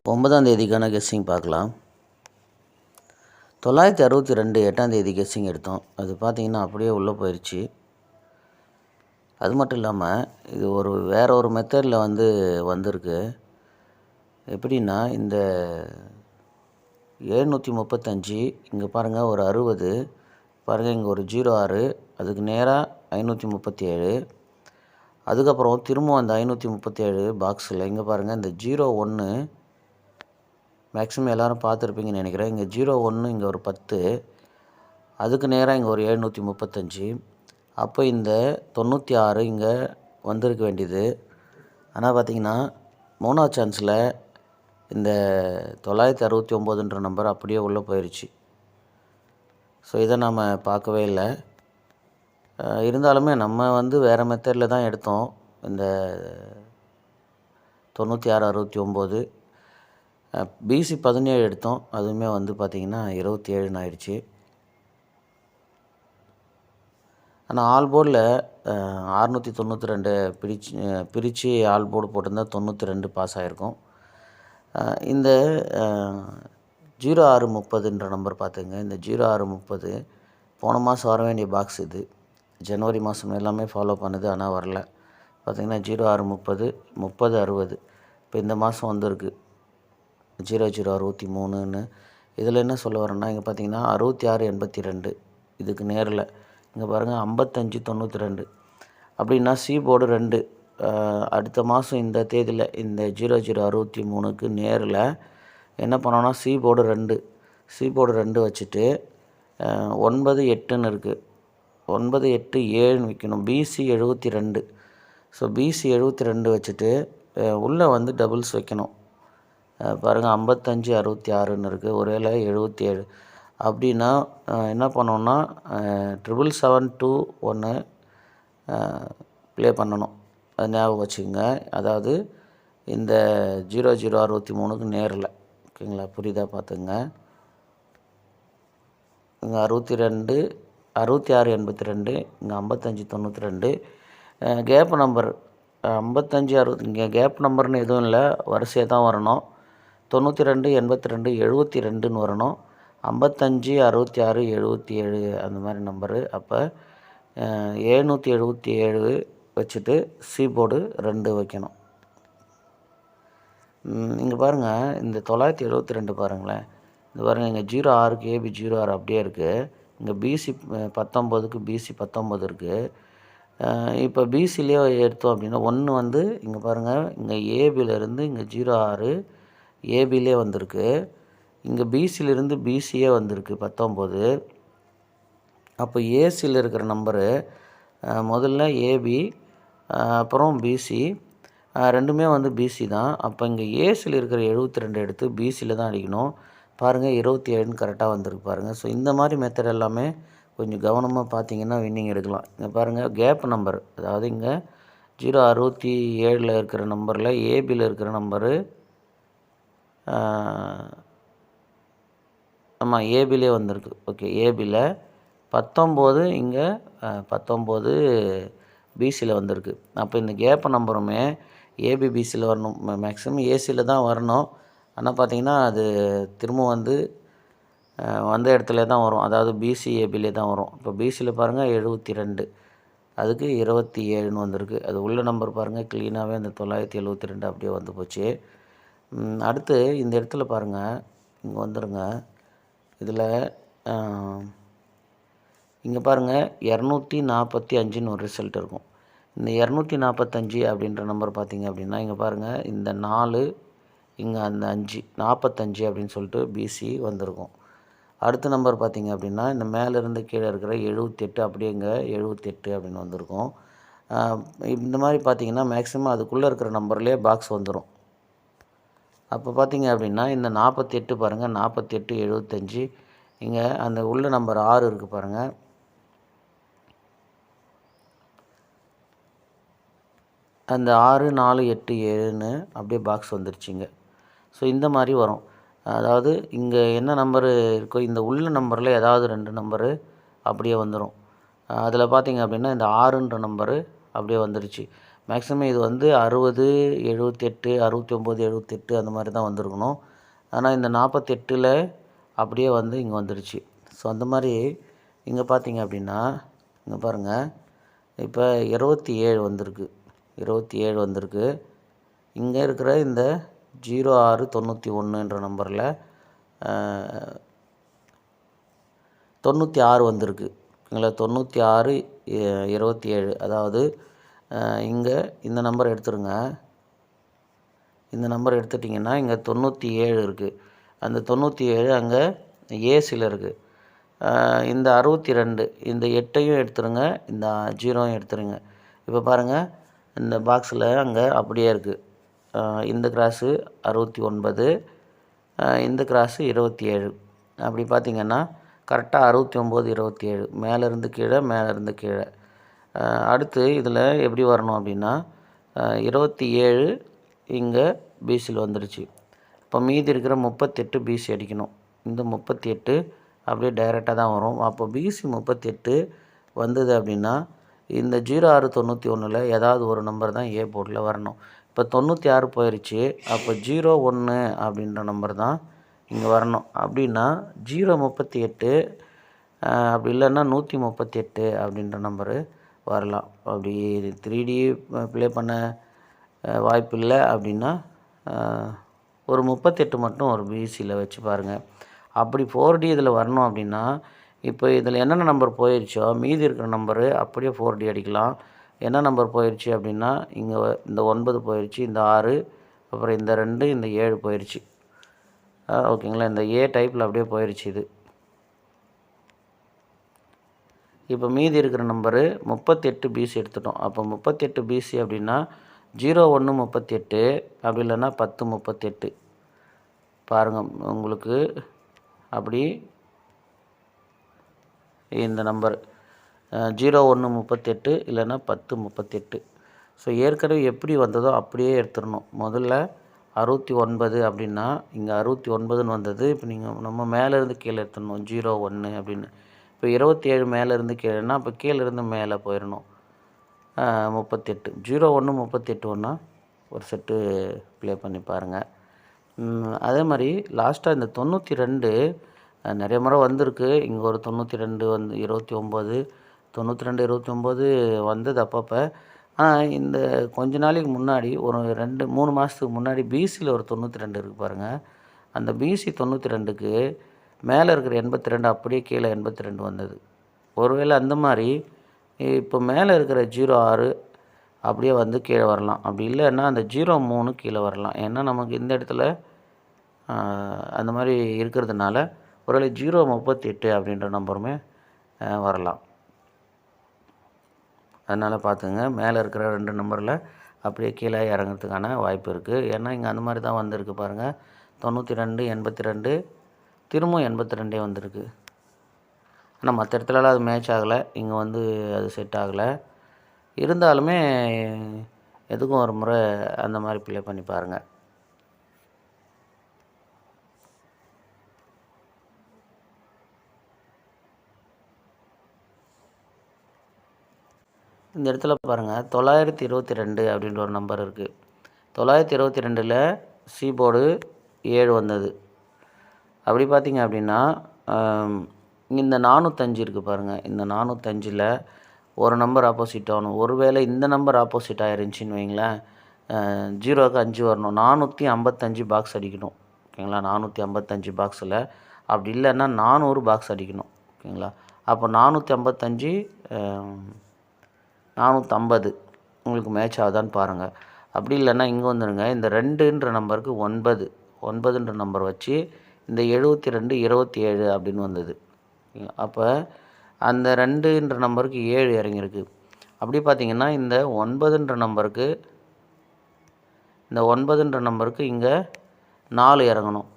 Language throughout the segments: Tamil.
9ஆம் தேதிக்கான கெஸ்ஸிங் பார்க்கலாம். 962 8ஆம் தேதி கெஸ்ஸிங் எடுத்தோம். அது பார்த்திங்கன்னா அப்படியே உள்ளே போயிடுச்சு. அது மட்டும் இல்லாமல் இது வேறு ஒரு மெத்தடில் வந்திருக்கு. எப்படின்னா இந்த 735 இங்கே பாருங்கள் ஒரு 60 பாருங்கள், இங்கே ஒரு 06 அதுக்கு நேராக 537, அதுக்கப்புறம் திரும்ப அந்த 537 பாக்ஸில் இங்கே பாருங்கள் இந்த 01 மேக்ஸிமம் எல்லோரும் பார்த்துருப்பீங்கன்னு நினைக்கிறேன். இங்கே 01 இங்கே ஒரு 10 அதுக்கு நேராக இங்கே ஒரு 735. அப்போ இந்த 96 இங்கே வந்திருக்க வேண்டியது. ஆனால் பார்த்திங்கன்னா 3ஆவது சான்ஸில் இந்த 969ன்ற நம்பர் அப்படியே உள்ளே போயிடுச்சு. ஸோ இதை நாம் பார்க்கவே இல்லை. இருந்தாலுமே நம்ம வேறு மெத்தடில் தான் எடுத்தோம். இந்த 9669 பிசி 17 எடுத்தோம். அதுவுமே பார்த்திங்கன்னா 27ன்னு ஆயிடுச்சு. ஆனால் ஆல் போர்டில் 692 பிரித்து ஆல் போர்டு போட்டிருந்தால் 92 பாஸ் ஆகிருக்கும். இந்த 0630ன்ற நம்பர் பார்த்துங்க. இந்த 0630 போன மாதம் வர வேண்டிய பாக்ஸ் இது. ஜனவரி மாதம் எல்லாமே ஃபாலோ பண்ணுது, ஆனால் வரல. பார்த்திங்கன்னா 0630 3060 இப்போ இந்த மாதம் வந்திருக்கு 0063ன்னு. இதில் என்ன சொல்ல வரேன்னா, இங்கே பார்த்திங்கன்னா 6682 இதுக்கு நேரில் இங்கே பாருங்கள் 5592 அப்படின்னா சி போர்டு 2 அடுத்த மாதம் இந்த தேதியில் இந்த 0063க்கு நேரில் என்ன பண்ணோன்னா சி போர்டு 2 வச்சுட்டு 98ன்னு இருக்குது, 987ன்னு வைக்கணும். பிசி 72. ஸோ பிசி 72 வச்சுட்டு உள்ளே டபுள்ஸ் வைக்கணும். பாருங்கள் 5566ன்னு இருக்குது, ஒருவேளை 77 அப்படின்னா என்ன பண்ணோன்னா 77721 ப்ளே பண்ணணும். அது ஞாபகம் வச்சுக்கோங்க. அதாவது இந்த 0063க்கு நேரில், ஓகேங்களா? புரியுதா பார்த்துங்க. இங்கே 62 6682 இங்கே 5592 கேப் நம்பர் 5560. இங்கே கேப் நம்பர்னு எதுவும் இல்லை, வரிசையாக தான் வரணும். 92 82 72ன்னு வரணும். 55 66 77 அந்த மாதிரி நம்பரு. அப்போ 777 வச்சுட்டு சி போர்டு 2 வைக்கணும். இங்கே பாருங்கள் இந்த 972 பாருங்களேன். இந்த பாருங்கள் இங்கே 06க்கு ஏபி 06 அப்படியே இருக்குது. இங்கே பிசி 19க்கு பிசி 19 இருக்குது. இப்போ பிசிலே எடுத்தோம் அப்படின்னா 1 இங்கே பாருங்கள் இங்கே ஏபியிலேருந்து இங்கே 06 ஏபிலே வந்திருக்கு. இங்கே பிசியிலேருந்து பிசியே வந்திருக்கு 19. அப்போ ஏசியில் இருக்கிற நம்பரு முதல்ல ஏபி அப்புறம் பிசி ரெண்டுமே பிசி தான். அப்போ இங்கே ஏசியில் இருக்கிற 72 எடுத்து பிசியில் தான் அடிக்கணும். பாருங்கள் 27ன்னு கரெக்டாக வந்திருக்கு பாருங்கள். ஸோ இந்த மாதிரி மெத்தட் எல்லாமே கொஞ்சம் கவனமாக பார்த்தீங்கன்னா வின்னிங் எடுக்கலாம். இங்கே பாருங்கள் கேப் நம்பர், அதாவது இங்கே 067 இருக்கிற நம்பரில் ஏபியில் இருக்கிற நம்பரு ஆமாம் ஏபிலே வந்திருக்கு. ஓகே, ஏபியில் 19 இங்கே 19 பிசியில் வந்திருக்கு. அப்போ இந்த கேப் நம்பருமே ஏபி பிசியில் வரணும். மேக்ஸிமம் ஏசியில் தான் வரணும். ஆனால் பார்த்திங்கன்னா அது திரும்ப வந்த இடத்துல தான் வரும். அதாவது பிசி ஏபிலே தான் வரும். இப்போ பிசியில் பாருங்கள் 72 அதுக்கு 27ன்னு வந்திருக்கு. அது உள்ள நம்பர் பாருங்கள் க்ளீனாகவே அந்த 972 அப்படியே போச்சு. அடுத்து இந்த இடத்துல பாருங்கள், இங்கே வந்துடுங்க. இதில் இங்கே பாருங்கள் 245ன்னு ஒரு ரிசல்ட் இருக்கும். இந்த 245 அப்படின்ற நம்பர் பார்த்திங்க அப்படின்னா இங்கே பாருங்கள் இந்த 4 இங்கே அந்த 5 45 அப்படின்னு சொல்லிட்டு பிசி வந்திருக்கும். அடுத்த நம்பர் பார்த்திங்க அப்படின்னா இந்த மேலேருந்து கீழே இருக்கிற 78 அப்படியே இங்கே 78 அப்படின்னு வந்திருக்கும். இந்த மாதிரி பார்த்திங்கன்னா மேக்ஸிமம் அதுக்குள்ளே இருக்கிற நம்பர்லேயே பாக்ஸ் வந்துடும். அப்போ பார்த்திங்க அப்படின்னா இந்த 48 பாருங்கள் 48 75 இங்கே அந்த உள்ள நம்பர் 6 இருக்குது பாருங்கள். அந்த 6 4 8 7ன்னு அப்படியே பாக்ஸ் வந்துருச்சுங்க. ஸோ இந்த மாதிரி வரும். அதாவது இங்கே என்ன நம்பரு இருக்கோ இந்த உள்ள நம்பரில் ஏதாவது 2 நம்பரு அப்படியே வந்துடும். அதில் பார்த்திங்க அப்படின்னா இந்த 6ன்ற நம்பரு அப்படியே வந்துருச்சு. மேக்ஸிமம் இது வந்து 60, 78, 69, 78 அந்த மாதிரி தான் வந்திருக்கணும். ஆனால் இந்த 48ல் அப்படியே வந்து இங்கே வந்துடுச்சு. ஸோ அந்த மாதிரி இங்கே பார்த்தீங்க அப்படின்னா இங்கே பாருங்கள், இப்போ 27 வந்திருக்கு. 27 வந்திருக்கு. இங்கே இருக்கிற இந்த 0691 நம்பரில் 96 வந்திருக்கு. ஓகேங்களா? 96, 27. அதாவது இங்கே இந்த நம்பர் எடுத்துருங்க. இந்த நம்பர் எடுத்துட்டிங்கன்னா இங்கே 97 இருக்குது. அந்த 97 அங்கே ஏசியில் இருக்குது. இந்த 62, இந்த 8ஐயும் எடுத்துருங்க, இந்த 0யும் எடுத்துருங்க. இப்போ பாருங்கள், இந்த பாக்ஸில் அங்கே அப்படியே இருக்குது. இந்த கிராஸு 69, இந்த கிராஸு 27. அப்படி பார்த்திங்கன்னா கரெக்டாக 69, 27 மேலேருந்து கீழே, மேலேருந்து கீழே. அடுத்து இதில் எப்படி வரணும் அப்படின்னா 27 இங்கே பிசியில் வந்துடுச்சு. இப்போ மீதி இருக்கிற 38 பிசி அடிக்கணும். இந்த 38 அப்படியே டைரெக்டாக தான் வரும். அப்போ பிசி 38 வந்தது அப்படின்னா இந்த 0691ல் ஏதாவது ஒரு நம்பர் தான் ஏ போர்டில் வரணும். இப்போ 96 போயிடுச்சு. அப்போ 01 அப்படின்ற நம்பர் தான் இங்கே வரணும். அப்படின்னா 038 அப்படி இல்லைன்னா 138 அப்படின்ற நம்பரு வரலாம். அப்படி 3D ப்ளே பண்ண வாய்ப்பு இல்லை அப்படின்னா ஒரு 38 மட்டும் ஒரு பிசியில் வச்சு பாருங்கள். அப்படி 4D இதில் வரணும் அப்படின்னா இப்போ இதில் என்னென்ன நம்பர் போயிடுச்சோ மீதி இருக்கிற நம்பரு அப்படியே 4D அடிக்கலாம். என்ன நம்பர் போயிடுச்சு அப்படின்னா இங்கே இந்த 9 போயிடுச்சு, இந்த 6, அப்புறம் இந்த 2, இந்த 7 போயிடுச்சு. ஓகேங்களா? இந்த ஏ டைப்பில் அப்படியே போயிடுச்சு இது. இப்போ மீதி இருக்கிற நம்பரு 38 பிசி எடுத்துட்டோம். அப்போ 38 பிசி அப்படின்னா 0138 அப்படி இல்லைன்னா 1038. பாருங்கள், உங்களுக்கு அப்படி இந்த நம்பர் 0138 இல்லைன்னா 1038. ஸோ ஏற்கனவே எப்படி வந்ததோ அப்படியே எடுத்துடணும். முதல்ல 69 அப்படின்னா இங்கே 69ன்னு வந்தது. இப்போ நம்ம மேலேருந்து கீழே எடுத்துடணும் 01 அப்படின்னு. இப்போ 27 மேலேருந்து கீழேன்னா அப்போ கீழேருந்து மேலே போயிடணும் 38. 01, 38 ஒன்றா ஒரு செட்டு ப்ளே பண்ணி பாருங்கள். அதே மாதிரி லாஸ்ட்டாக இந்த 92 நிறைய முறை வந்திருக்கு. இங்கே ஒரு 92 வந்து 29, 92, 29 வந்தது அப்பப்போ. ஆனால் இந்த கொஞ்ச நாளைக்கு முன்னாடி ஒரு 2-3 மாதத்துக்கு முன்னாடி பிசியில் ஒரு 92 இருக்குது பாருங்கள். அந்த பிசி 92க்கு மேலே இருக்கிற 82 அப்படியே கீழே 82 வந்தது. ஒருவேளை அந்த மாதிரி இப்போ மேலே இருக்கிற 06 அப்படியே வந்து கீழே வரலாம். அப்படி இல்லைன்னா அந்த 03 கீழே வரலாம். ஏன்னா நமக்கு இந்த இடத்துல அந்த மாதிரி இருக்கிறதுனால ஒருவேளை 038 அப்படின்ற நம்பருமே வரலாம். அதனால் பார்த்துங்க, மேலே இருக்கிற 2 நம்பரில் அப்படியே கீழே இறங்கிறதுக்கான வாய்ப்பு இருக்குது. ஏன்னா இங்கே அந்த மாதிரி தான் வந்திருக்கு பாருங்கள். 92, 82, திரும்பவும் 82 வந்திருக்கு. ஆனால் மற்ற இடத்துலலாம் அது மேட்ச் ஆகலை. இங்கே வந்து அது செட் ஆகலை. இருந்தாலுமே எதுக்கும் ஒரு முறை அந்த மாதிரி ப்ளே பண்ணி பாருங்கள். இந்த இடத்துல பாருங்கள் 922 அப்படின்ற ஒரு நம்பர் இருக்குது. 922ல் சி போர்டு 7 வந்தது. அப்படி பார்த்தீங்க அப்படின்னா இந்த 405 இருக்குது பாருங்கள். இந்த 405ல் ஒரு நம்பர் ஆப்போசிட் ஆகணும். ஒருவேளை இந்த நம்பர் ஆப்போசிட் ஆகிருந்துச்சின்னு வைங்களேன், 0க்கு 5 வரணும். 455 பாக்ஸ் அடிக்கணும். ஓகேங்களா? 455 பாக்ஸில் அப்படி இல்லைன்னா 400 பாக்ஸ் அடிக்கணும். ஓகேங்களா? அப்போ 455, 450 உங்களுக்கு மேட்ச் ஆகுதான்னு பாருங்கள். அப்படி இல்லைன்னா இங்கே வந்துடுங்க. இந்த 2ன்ற நம்பருக்கு 9ன்ற நம்பர் வச்சு இந்த 72, 27 அப்படின்னு வந்தது. அப்போ அந்த 2ன்ற நம்பருக்கு 7 இறங்கியிருக்கு. அப்படி பார்த்திங்கன்னா இந்த 9ன்ற நம்பருக்கு இங்கே 4 இறங்கணும்.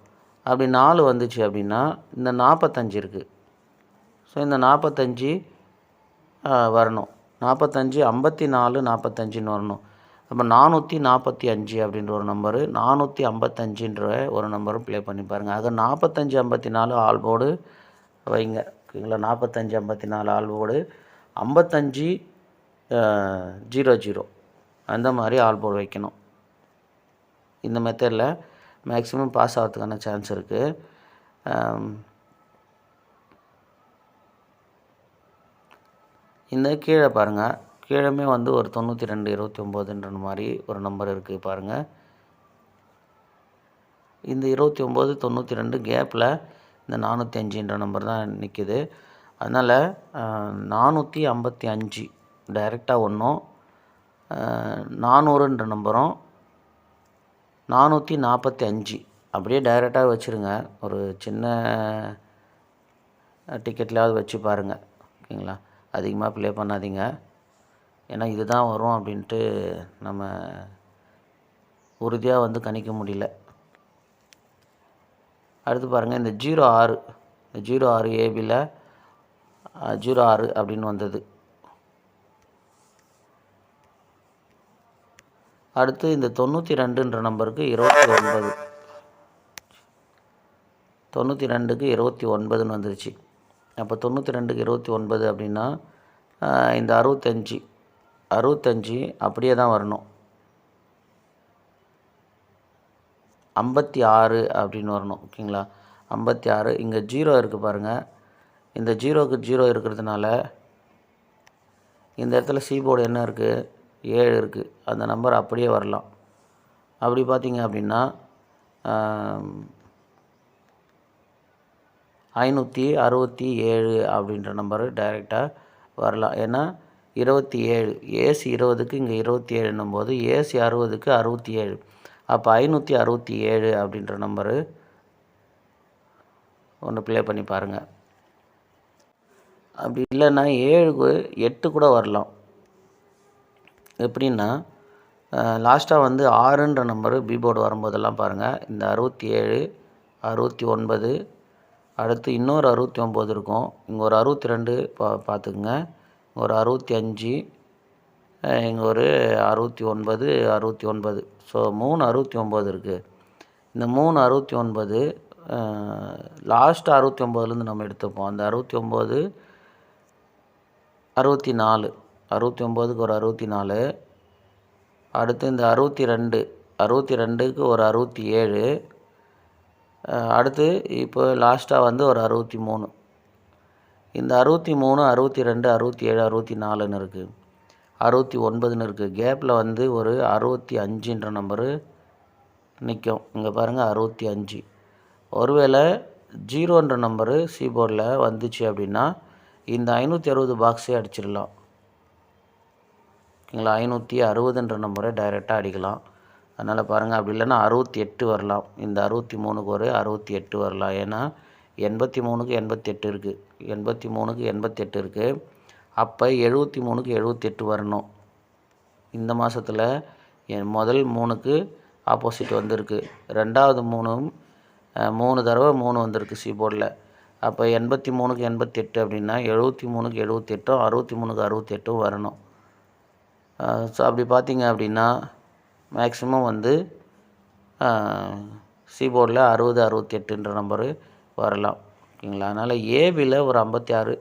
அப்படி 4 வந்துச்சு அப்படின்னா இந்த 45 இருக்குது. ஸோ இந்த 45 வரணும். 45, 54, 45ன்னு வரணும். அப்போ 445 அப்படின்ற ஒரு நம்பரு, 455ன்ற ஒரு நம்பரும் ப்ளே பண்ணி பாருங்கள். ஆக 45, 54 ஆல் போர்டு வைங்க. ஓகேங்களா? 45, 54 ஆல் போர்டு, 55, 00 அந்த மாதிரி ஆல் போர்டு வைக்கணும். இந்த மெத்தடில் மேக்ஸிமம் பாஸ் ஆகிறதுக்கான சான்ஸ் இருக்குது. இந்த கீழே பாருங்கள், கீழமே வந்து ஒரு 92 29ன்ற மாதிரி ஒரு நம்பர் இருக்குது பாருங்கள். இந்த 29 92 கேப்பில் இந்த 405ன்ற நம்பர் தான் நிற்கிது. அதனால் 455 டைரெக்டாக ஒன்றும், 400ன்ற நம்பரும் 445 அப்படியே டைரெக்டாக வச்சுருங்க. ஒரு சின்ன டிக்கெட்லையாவது வச்சு பாருங்கள், ஓகேங்களா. அதிகமாக ப்ளே பண்ணாதீங்க, ஏன்னா இதுதான் வரும் அப்படின்ட்டு நம்ம உறுதியாக வந்து கணிக்க முடியல. அடுத்து பாருங்கள், இந்த 06 06 ஏபியில் 06 அப்படின்னு வந்தது. அடுத்து இந்த 92ன்ற நம்பருக்கு 29, 92க்கு 29ன்னு வந்துருச்சு. அப்போ 92க்கு 29 அப்படின்னா இந்த 65 அப்படியே தான் வரணும். 56 அப்படின்னு வரணும், ஓகேங்களா. 56. இங்கே 0 இருக்குது பாருங்கள். இந்த 0க்கு 0 இருக்கிறதுனால இந்த இடத்துல போர்டு என்ன இருக்குது, 7 இருக்குது. அந்த நம்பர் அப்படியே வரலாம். அப்படி பார்த்தீங்க அப்படின்னா 567 அப்படின்ற நம்பரு டைரெக்டாக வரலாம். ஏன்னா 27 ஏசி 20க்கு இங்கே 27ன்னும் போது ஏசி 60க்கு 67. அப்போ 567 அப்படின்ற நம்பரு ஒன்று ப்ளே பண்ணி பாருங்கள். அப்படி இல்லைன்னா 7க்கு 8 கூட வரலாம். எப்படின்னா லாஸ்ட்டாக வந்து 6ன்ற நம்பரு போர்டு வரும்போதெல்லாம் பாருங்கள், இந்த 67 69, அடுத்து இன்னொரு 69 இருக்கும். இங்கே ஒரு 62 பார்த்துக்குங்க, ஒரு 65, இங்கே ஒரு 69 69. ஸோ 3 69 இருக்குது. இந்த 3 69 லாஸ்ட்டு 69லேருந்து நம்ம எடுத்துப்போம். அந்த 69 64, 69க்கு ஒரு 64. அடுத்து இந்த 62க்கு ஒரு 67. அடுத்து இப்போ லாஸ்ட்டாக வந்து ஒரு 63. இந்த 63 62 67 64ன்னு இருக்குது, 69ன்னு இருக்குது. கேப்பில் வந்து ஒரு 65ன்ற நம்பரு நிற்கும். இங்கே பாருங்கள் 65. ஒருவேளை 0ன்ற நம்பரு போர்டில் வந்துச்சு அப்படின்னா இந்த 560 பாக்ஸே அடிச்சிடலாம், ஓகேங்களா. 560ன்ற நம்பரை டைரெக்டாக அடிக்கலாம். அதனால் பாருங்கள், அப்படி இல்லைன்னா 68 வரலாம். இந்த 63க்கு ஒரு 68 வரலாம். ஏன்னா 83க்கு 88 இருக்குது, 83க்கு 88 இருக்குது. அப்போ 73க்கு 78 வரணும். இந்த மாதத்தில் முதல் 3க்கு ஆப்போசிட் வந்திருக்கு, ரெண்டாவது 3 தடவை 3 வந்திருக்கு போர்டில். அப்போ 83க்கு 88 அப்படின்னா 73க்கு 78, 63க்கு 68 வரணும். ஸோ அப்படி பார்த்தீங்க அப்படின்னா மேக்ஸிமம் வந்து போர்டில் 60 68ன்ற நம்பரு வரலாம், ஓகேங்களா. அதனால் ஏபியில் ஒரு 56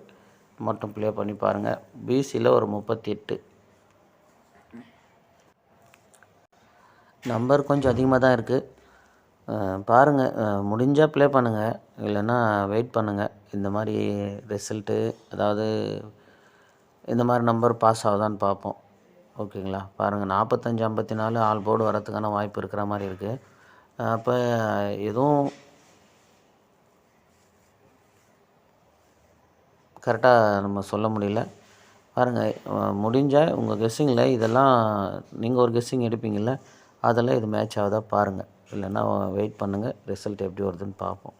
மட்டும் ப்ளே பண்ணி பாருங்கள், பிசியில் ஒரு 38. நம்பர் கொஞ்சம் அதிகமாக தான் இருக்குது. பாருங்கள், முடிஞ்சால் ப்ளே பண்ணுங்கள், இல்லைன்னா வெயிட் பண்ணுங்கள். இந்த மாதிரி ரிசல்ட்டு, அதாவது இந்த மாதிரி நம்பர் பாஸ் ஆகுதான்னு பார்ப்போம், ஓகேங்களா. பாருங்கள், 45 54 ஆல் போர்டு வரத்துக்கான வாய்ப்பு இருக்கிற மாதிரி இருக்குது. அப்போ எதுவும் கரெக்டாக நம்ம சொல்ல முடியல. பாருங்கள், முடிஞ்சால் உங்கள் கெஸ்ஸிங்கில் இதெல்லாம் நீங்கள் ஒரு கெஸ்ஸிங் எடுப்பீங்கள்ல, அதெல்லாம் இது மேட்ச் ஆகுதா பாருங்கள். இல்லைன்னா வெயிட் பண்ணுங்கள், ரிசல்ட் எப்படி வருதுன்னு பார்ப்போம்.